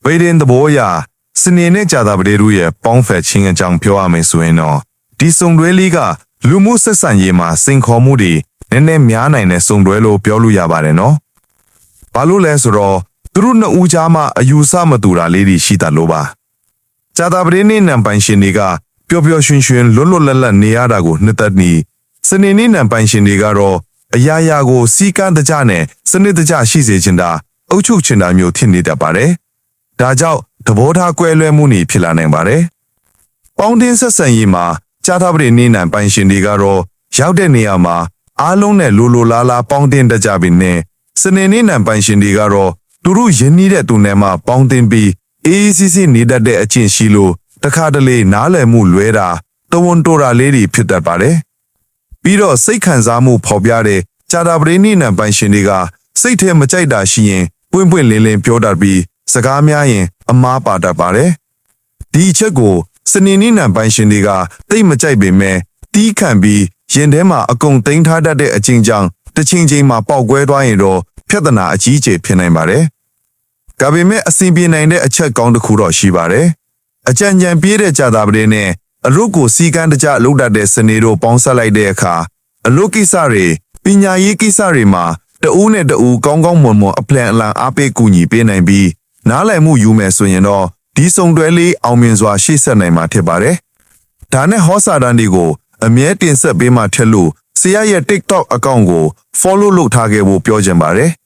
ဗေဒင်သဘောအရစနေနဲ့ကြာသပတေးတို့ရဲ့ပေါင်းဖက်ခြင်းအကြောင်းပြောရမယ်ဆိုရင်တော့ဒီစုံတွဲလေးကလူမှုဆက်ဆံရေးမှာစိန်ခေါ်မှုတွေနည်းနည်းများနိုင်တဲ့စုံတွဲလို့ပြောလို့ရပါတယ်နော်။ဘာလို့လဲဆိုတော့သူတို့နှစ်ဦးကြားမှာအယူဆမတူတာလေးတွေရှိတတ်လို့ပါ။ကြာသပတေးနေ့နံပိုင်ရှင်တွေကပျော်ပျော်ရွှင်ရွှင်လွတ်လွတ်လပ်လပ်နေရတာကိုနှစ်သက်ပြီးစနေနေ့နံပိုင်ရှင်တွေကတော့အရာရာကိုစီကန်းတကြနဲ့စနစ်တကျရှိစေချင်တာအုပ်ချုပ်ချင်တာမျိုးဖြစ်နေတတ်ပါတယ်။ဒါကြောင့်သဘောထားကွဲလွဲမှုတွေဖြစ်လာနိုင်ပါတယ်။ပေါင်းတင်ဆက်ဆံရေးမှာကြာသပတေးနေ့နံပိုင်ရှင်တွေကတော့ရောက်တဲ့နေရာမှာအားလုံးနဲ့လိုလားလားပေါင်းတင်တကြပြီးနဲ့စနေနေ့နံပိုင်ရှင်တွေကတော့သူတို့ရင်းနှီးတဲ့သူနဲ့မှပေါင်းတင်ပြီးအေးအေးဆေးဆေးနေတတ်တဲ့အကျင့်ရှိလို့တခါတလေနားလည်မှုလွဲတာတဝန်တိုတာလေးတွေဖြစ်တတ်ပါတယ်။ပြီးတော့စိတ်ခံစားမှုဖော်ပြတဲ့ကြာသပတေးနေ့နံပိုင်ရှင်တွေကစိတ်ထဲမကြိုက်တာရှိရင်ပွင့်ပွင့်လင်းလင်းပြောတတ်ပြီးစကားများရင်အမားပါတတ်ပါတယ်။ဒီအချက်ကိုစနေနေ့နံပိုင်ရှင်တွေကတိတ်မကြိုက်ပေမဲ့တီးခံပြီးရင်ထဲမှာအကုန်သိမ်းထားတတ်တဲ့အချင်းကြောင့်တစ်ချိန်ချိန်မှာပေါက်ကွဲသွားရင်တော့ပြဿနာအကြီးအကျယ်ဖြစ်နိုင်ပါတယ်။ဒါပေမဲ့အစဉ်ပြေနိုင်တဲ့အချက်ကောင်းတစ်ခုတော့ရှိပါတယ်။အကြံဉာဏ်ပြည့်တဲ့ကြာသပတေးနဲ့အလုတ်ကိုစီကန်းတကြလုပ်တတ်တဲ့စနေတို့ပေါင်းဆက်လိုက်တဲ့အခါအလုတ်ကိစ္စတွေပညာရေးကိစ္စတွေမှာတဦးနဲ့တဦးကောင်းကောင်းမွန်မွန်အပလန်အလန်အားပေးကူညီပေးနိုင်ပြီးနားလည်မှုယူမယ်ဆိုရင်တော့ဒီစုံတွဲလေးအောင်မြင်စွာရှေ့ဆက်နိုင်မှာဖြစ်ပါတယ်။ဒါနဲ့ဟောစာတန်းတွေကိုအမြဲတင်ဆက်ပေးမှထက်လို့ဆရာရဲ့ TikTok အကောင့်ကို follow လုပ်ထားခဲ့ဖို့ပြောချင်ပါတယ်။